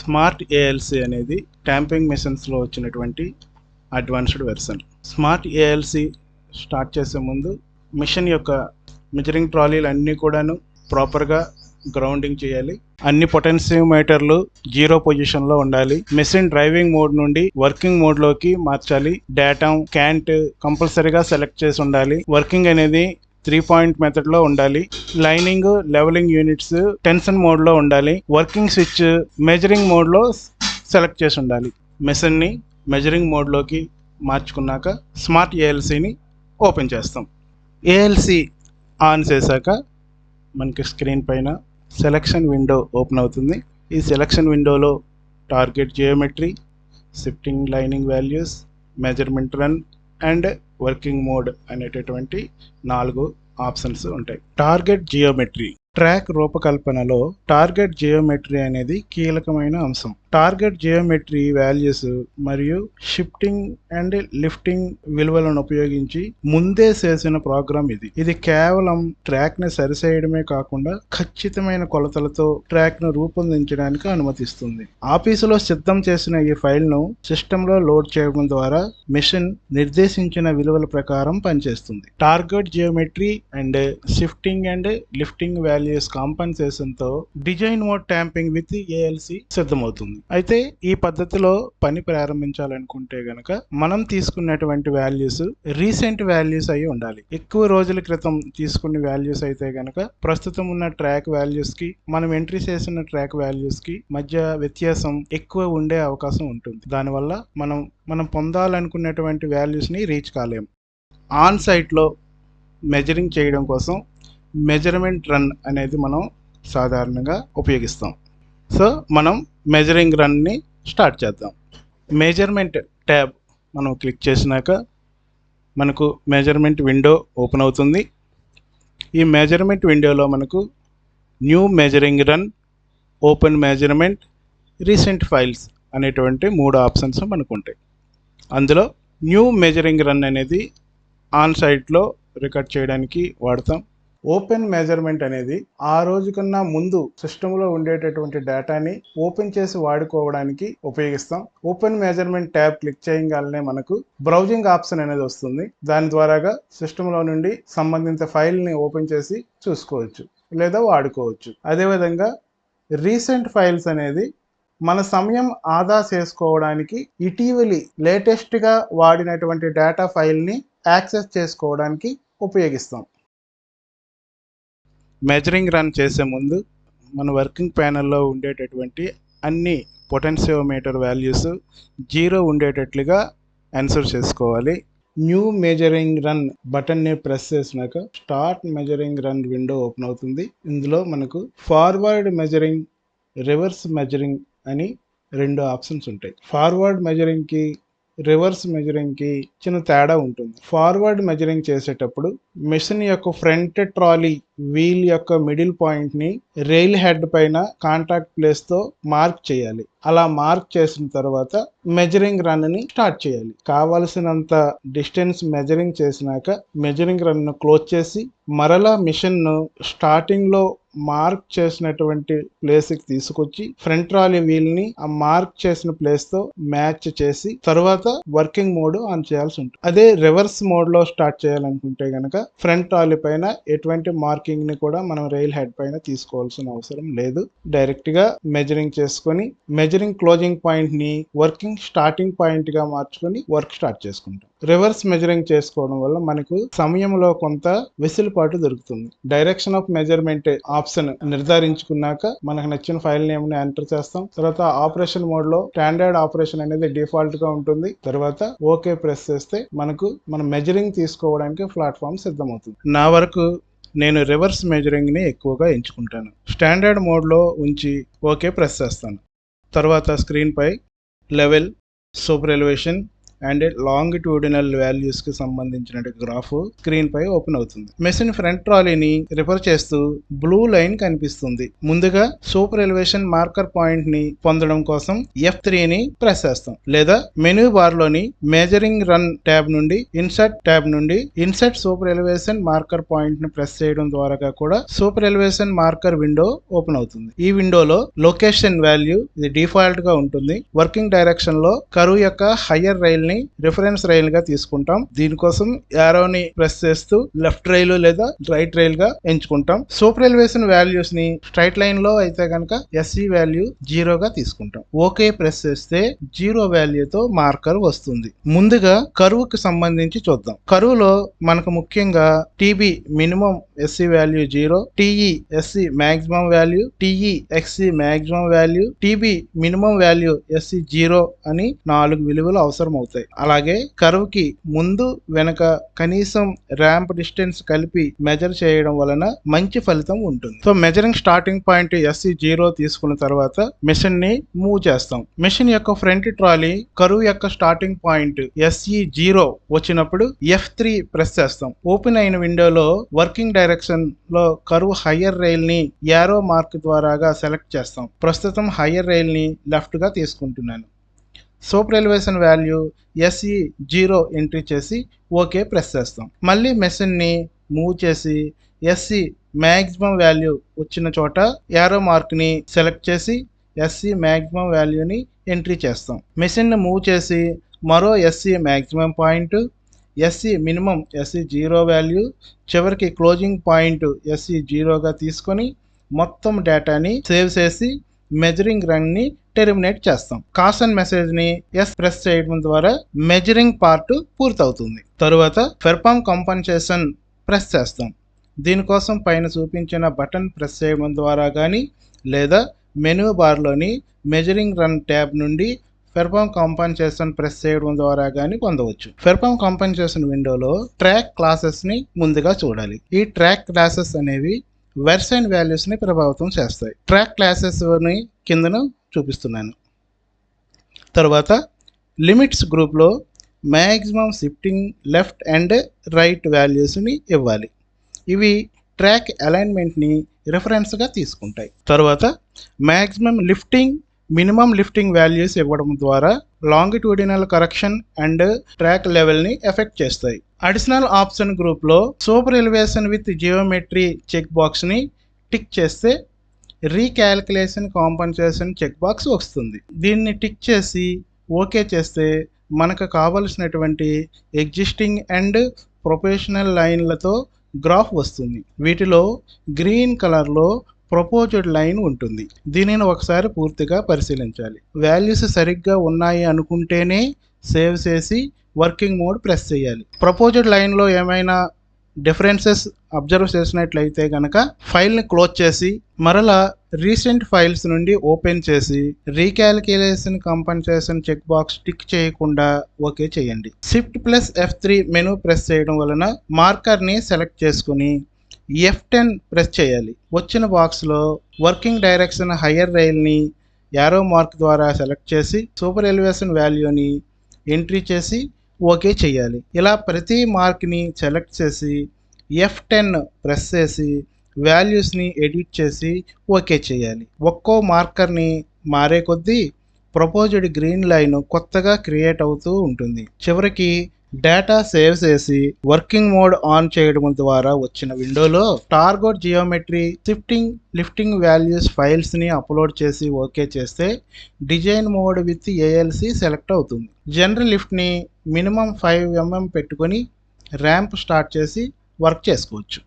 Smart ALC అనేది ట్యాంపింగ్ మిషన్స్లో వచ్చినటువంటి advanced version. Smart ALC start చేసే ముందు మిషన్ యొక్క మెజరింగ్ ట్రాలీలు అన్నీ కూడాను ప్రాపర్గా గ్రౌండింగ్ చేయాలి. అన్ని పొటెన్షియోమీటర్లు 0 పొజిషన్లో ఉండాలి. మెషిన్ డ్రైవింగ్ మోడ్ నుండి వర్కింగ్ మోడ్లోకి మార్చాలి. డేటా క్యాంట్ కంపల్సరీగా సెలెక్ట్ చేసి ఉండాలి. వర్కింగ్ అనేది 3 పాయింట్ మెథడ్లో ఉండాలి. లైనింగ్ లెవెలింగ్ యూనిట్స్ టెన్షన్ మోడ్లో ఉండాలి. వర్కింగ్ స్విచ్ మెజరింగ్ మోడ్లో సెలెక్ట్ చేసి ఉండాలి. మెషిన్ని మెజరింగ్ మోడ్లోకి మార్చుకున్నాక స్మార్ట్ ఏఎల్సిని ఓపెన్ చేస్తాం. ఏఎల్సి ఆన్ చేశాక మనకి స్క్రీన్ పైన సెలక్షన్ విండో ఓపెన్ అవుతుంది. ఈ సెలక్షన్ విండోలో target geometry, shifting lining values, measurement run and working mode అనేటటువంటి 4 ఆప్షన్స్ ఉంటాయి. టార్గెట్ జియోమెట్రీ ట్రాక్ రూపకల్పనలో టార్గెట్ జియోమెట్రీ అనేది కీలకమైన అంశం. టార్గెట్ జియోమెట్రీ వాల్యూస్ మరియు షిఫ్టింగ్ అండ్ లిఫ్టింగ్ విలువలను ఉపయోగించి ముందే చేసిన ప్రోగ్రామ్ ఇది. ఇది కేవలం ట్రాక్ ని సరిచేయడమే కాకుండా ఖచ్చితమైన కొలతలతో ట్రాక్ ను రూపొందించడానికి అనుమతిస్తుంది. ఆఫీసులో సిద్ధం చేసిన ఈ ఫైల్ ను సిస్టమ్ లో లోడ్ చేయడం ద్వారా మిషన్ నిర్దేశించిన విలువల ప్రకారం పనిచేస్తుంది. Target geometry and shifting and lifting values compensation తో design mode tamping with ALC సిద్ధమవుతుంది. అయితే ఈ పద్ధతిలో పని ప్రారంభించాలనుకుంటే గనక మనం తీసుకున్నటువంటి వాల్యూస్ రీసెంట్ వాల్యూస్ అయి ఉండాలి. ఎక్కువ రోజుల క్రితం తీసుకున్న వాల్యూస్ అయితే గనక ప్రస్తుతం ఉన్న ట్రాక్ వాల్యూస్ కి మనం ఎంట్రీ చేసిన ట్రాక్ వాల్యూస్ కి మధ్య వ్యత్యాసం ఎక్కువ ఉండే అవకాశం ఉంటుంది. దానివల్ల మనం పొందాలనుకున్నటువంటి వాల్యూస్ ని రీచ్ కాలేము. ఆన్ సైట్ లో మెజరింగ్ చేయడం కోసం మెజర్మెంట్ రన్ అనేది మనం సాధారణంగా ఉపయోగిస్తాం. సో మనం మెజరింగ్ రన్ని స్టార్ట్ చేద్దాం. మెజర్మెంట్ ట్యాబ్ మనం క్లిక్ చేసినాక మనకు మెజర్మెంట్ విండో ఓపెన్ అవుతుంది. ఈ మెజర్మెంట్ విండోలో మనకు new measuring run, open measurement, recent files అనేటువంటి 3 ఆప్షన్స్ మనకు ఉంటాయి. అందులో న్యూ మెజరింగ్ రన్ అనేది ఆన్ సైట్లో రికార్డ్ చేయడానికి వాడతాం. ఓపెన్ మెజర్మెంట్ అనేది ఆ రోజు కన్నా ముందు సిస్టంలో ఉండేటటువంటి డేటాని ఓపెన్ చేసి వాడుకోవడానికి ఉపయోగిస్తాం. ఓపెన్ మెజర్మెంట్ ట్యాబ్ క్లిక్ చేయగానే మనకు బ్రౌజింగ్ ఆప్షన్ అనేది వస్తుంది. దాని ద్వారాగా సిస్టంలో నుండి సంబంధిత ఫైల్ని ఓపెన్ చేసి చూసుకోవచ్చు లేదా వాడుకోవచ్చు. అదేవిధంగా రీసెంట్ ఫైల్స్ అనేది మన సమయం ఆదా చేసుకోవడానికి ఇటీవలి లేటెస్ట్గా వాడినటువంటి డేటా ఫైల్ని యాక్సెస్ చేసుకోవడానికి ఉపయోగిస్తాం. మెజరింగ్ రన్ చేసే ముందు మన వర్కింగ్ ప్యానెల్లో ఉండేటటువంటి అన్ని పొటెన్షియోమీటర్ వాల్యూస్ 0 ఉండేటట్లుగా ఎన్షూర్ చేసుకోవాలి. న్యూ మెజరింగ్ రన్ బటన్ని ప్రెస్ చేసినాక start measuring run window open అవుతుంది. ఇందులో మనకు ఫార్వర్డ్ మెజరింగ్, రివర్స్ మెజరింగ్ అని 2 ఆప్షన్స్ ఉంటాయి. ఫార్వర్డ్ మెజరింగ్కి రివర్స్ మెజరింగ్కి చిన్న తేడా ఉంటుంది. ఫార్వర్డ్ మెజరింగ్ చేసేటప్పుడు మిషన్ యొక్క ఫ్రంట్ ట్రాలీ వీల్ యొక్క మిడిల్ పాయింట్ని రైల్ హెడ్ పైన కాంటాక్ట్ ప్లేస్తో మార్క్ చేయాలి. అలా మార్క్ చేసిన తర్వాత మెజరింగ్ రన్ని స్టార్ట్ చేయాలి. కావలసినంత డిస్టెన్స్ మెజరింగ్ చేసినాక మెజరింగ్ రన్ను క్లోజ్ చేసి మరలా మిషన్ను స్టార్టింగ్లో మార్క్ చేసినటువంటి ప్లేస్కి తీసుకొచ్చి ఫ్రంట్ ట్రాలీ వీల్ని ఆ మార్క్ చేసిన ప్లేస్తో మ్యాచ్ చేసి తర్వాత వర్కింగ్ మోడ్ ఆన్ చేయాల్సి ఉంటుంది. అదే రివర్స్ మోడ్లో స్టార్ట్ చేయాలనుకుంటే కనుక ఫ్రంట్ ట్రాలీ పైన ఎటువంటి మార్కింగ్ ని కూడా మనం రైల్ హెడ్ పైన తీసుకోవాల్సిన అవసరం లేదు. డైరెక్ట్ గా మెజరింగ్ చేసుకొని మెజరింగ్ క్లోజింగ్ పాయింట్ ని వర్కింగ్ స్టార్టింగ్ పాయింట్ గా మార్చుకొని వర్క్ స్టార్ట్ చేసుకుంటాం. రివర్స్ మెజరింగ్ చేసుకోవడం వల్ల మనకు సమయంలో కొంత వెసులుబాటు దొరుకుతుంది. డైరెక్షన్ ఆఫ్ మెజర్మెంట్ ఆప్షన్ నిర్ధారించుకున్నాక మనకు నచ్చిన ఫైల్ నేమ్ ని ఎంటర్ చేస్తాం. తర్వాత ఆపరేషన్ మోడ్ లో స్టాండర్డ్ ఆపరేషన్ అనేది డిఫాల్ట్ గా ఉంటుంది. తర్వాత ఓకే ప్రెస్ చేస్తే మనకు మనం మెజరింగ్ తీసుకోవడానికి ప్లాట్ఫామ్ సిద్ధమవుతుంది. నా వరకు నేను రివర్స్ మెజరింగ్ని ఎక్కువగా ఎంచుకుంటాను. స్టాండర్డ్ మోడ్లో ఉంచి ఓకే ప్రెస్ చేస్తాను. తర్వాత స్క్రీన్పై level, super elevation, and longitudinal values కి సంబంధించిన గ్రాఫ్ స్క్రీన్ పై ఓపెన్ అవుతుంది. మెషిన్ ఫ్రంట్ ట్రాలీని రిఫర్ చేస్తూ బ్లూ లైన్ కనిపిస్తుంది. ముందుగా సూపర్ ఎలివేషన్ మార్కర్ పాయింట్ ని పొందడం కోసం F3 ని ప్రెస్ చేస్తాం, లేదా మెనూ బార్ లోని మెజరింగ్ రన్ ట్యాబ్ నుండి ఇన్సర్ట్ ట్యాబ్ నుండి insert super elevation marker point ని ప్రెస్ చేయడం ద్వారా కూడా super elevation marker window open అవుతుంది. ఈ విండోలో లొకేషన్ వాల్యూ ఇది డిఫాల్ట్ గా ఉంటుంది. వర్కింగ్ డైరెక్షన్ లో కరువు యొక్క హయ్యర్ రైల్ ని రిఫరెన్స్ రైల్ గా తీసుకుంటాం. దీనికోసం యారోని ప్రెస్ చేస్తూ లెఫ్ట్ రైల్ లేదా రైట్ రైల్ గా ఎంచుకుంటాం. సూపర్ ఎలివేషన్ వాల్యూస్ ని స్ట్రైట్ లైన్ లో అయితే కనుక SE వాల్యూ 0 గా తీసుకుంటాం. ఓకే ప్రెస్ చేస్తే 0 వాల్యూతో మార్కర్ వస్తుంది. ముందుగా కరువుకి సంబంధించి చూద్దాం. కరువులో మనకు ముఖ్యంగా TB minimum SE value 0, TE SE maximum value, TE XE maximum value, TB minimum value SE 0 అని 4 విలువలు అవసరం అవుతాయి. అలాగే కర్వ్ కి ముందు వెనక కనీసం ర్యాంప్ డిస్టెన్స్ కలిపి మెజర్ చేయడం వలన మంచి ఫలితం ఉంటుంది. So measuring starting point SE 0 తీసుకున్న తర్వాత మెషిన్ ని మూవ్ చేస్తాం. మెషిన్ యొక్క ఫ్రంట్ ట్రాలీ కర్వ్ యొక్క స్టార్టింగ్ పాయింట్ SE 0 వచ్చినప్పుడు F3 ప్రెస్ చేస్తాం. ఓపెన్ అయిన విండోలో వర్కింగ్ డైరెక్షన్ లో కర్వ్ హయ్యర్ రైల్ ని యారో మార్క్ ద్వారాగా సెలెక్ట్ చేస్తాం. ప్రస్తుతం హయ్యర్ రైల్ ని లెఫ్ట్ గా తీసుకుంటున్నాను. Super elevation value SE 0 entry చేసి ఓకే ప్రెస్ చేస్తాం. మళ్ళీ మెషిన్ ని మూవ్ చేసి SE మాక్సిమం వాల్యూ వచ్చిన చోట యారో మార్క్ ని సెలెక్ట్ చేసి SE మాక్సిమం వాల్యూని ఎంట్రీ చేస్తాం. మెషిన్ ని మూవ్ చేసి మరో SE maximum point, SE minimum SE 0 value, చివరికి క్లోజింగ్ పాయింట్ SE 0గా తీసుకొని మొత్తం డేటాని సేవ్ చేసి మెజరింగ్ రన్ ని టెర్మినేట్ చేస్తాం. కాషన్ మెసేజ్ ని ప్రెస్ చేయడం ద్వారా మెజరింగ్ పార్ట్ పూర్తవుతుంది. తరువాత పెర్ఫార్మ్ కంపెన్సేషన్ ప్రెస్ చేస్తాం. దీనికోసం పైన చూపించిన బటన్ ప్రెస్ చేయడం ద్వారా కానీ లేదా మెనూ బార్లోని మెజరింగ్ రన్ ట్యాబ్ నుండి పెర్ఫార్మ్ కంపెన్సేషన్ ప్రెస్ చేయడం ద్వారా కానీ పొందవచ్చు. పెర్ఫార్మ్ కంపెన్సేషన్ విండోలో ట్రాక్ క్లాసెస్ ని ముందుగా చూడాలి. ఈ ట్రాక్ క్లాసెస్ అనేవి వెర్షన్ వాల్యూస్ ని ప్రభావితం చేస్తాయి. ట్రాక్ క్లాసెస్ ని కిందను చూపిస్తున్నాను. తర్వాత లిమిట్స్ గ్రూప్లో maximum shifting left and right వాల్యూస్ని ఇవ్వాలి. ఇవి ట్రాక్ అలైన్మెంట్ని రిఫరెన్స్గా తీసుకుంటాయి. తర్వాత maximum lifting minimum lifting values ఇవ్వడం ద్వారా లాంగిట్యూడినల్ కరెక్షన్ అండ్ ట్రాక్ లెవెల్ని ఎఫెక్ట్ చేస్తాయి. అడిషనల్ ఆప్షన్ గ్రూప్లో super elevation with geometry check బాక్స్ని టిక్ చేస్తే రీక్యాల్కులేషన్ కాంపెన్సేషన్ చెక్ బాక్స్ వస్తుంది. దీన్ని టిక్ చేసి ఓకే చేస్తే మనకు కావలసినటువంటి ఎగ్జిస్టింగ్ అండ్ ప్రొఫెషనల్ లైన్లతో గ్రాఫ్ వస్తుంది. వీటిలో గ్రీన్ కలర్లో ప్రపోజ్డ్ లైన్ ఉంటుంది. దీనిని ఒకసారి పూర్తిగా పరిశీలించాలి. వాల్యూస్ సరిగ్గా ఉన్నాయి అనుకుంటేనే సేవ్ చేసి వర్కింగ్ మోడ్ ప్రెస్ చేయాలి. ప్రపోజ్డ్ లైన్లో ఏమైనా డిఫరెన్సెస్ అబ్జర్వ్ చేసినట్లయితే కనుక ఫైల్ని క్లోజ్ చేసి మరలా రీసెంట్ ఫైల్స్ నుండి ఓపెన్ చేసి రీక్యాల్కులేషన్ కాంపెన్సేషన్ చెక్ బాక్స్ టిక్ చేయకుండా ఓకే చేయండి. Shift+ F3 మెనూ ప్రెస్ చేయడం వలన మార్కర్ని సెలెక్ట్ చేసుకుని F10 ప్రెస్ చేయాలి. వచ్చిన బాక్స్లో వర్కింగ్ డైరెక్షన్ హయ్యర్ రైల్ని యారో మార్క్ ద్వారా సెలెక్ట్ చేసి సూపర్ ఎలివేషన్ వాల్యూని ఎంట్రీ చేసి ఓకే చేయాలి. ఇలా ప్రతి మార్క్ని సెలెక్ట్ చేసి F10 ప్రెస్ చేసి వాల్యూస్ని ఎడిట్ చేసి ఓకే చేయాలి. ఒక్కో మార్కర్ని మారే కొద్దీ ప్రపోజ్డ్ గ్రీన్ లైన్ కొత్తగా క్రియేట్ అవుతూ ఉంటుంది. చివరికి డేటా సేవ్ చేసి వర్కింగ్ మోడ్ ఆన్ చేయడం ద్వారా వచ్చిన విండోలో target geometry shifting lifting values ఫైల్స్ని అప్లోడ్ చేసి ఓకే చేస్తే design mode with ALC select అవుతుంది. జనరల్ లిఫ్ట్ని మినిమం 5 mm పెట్టుకొని ర్యాంప్ స్టార్ట్ చేసి వర్క్ చేసుకోవచ్చు.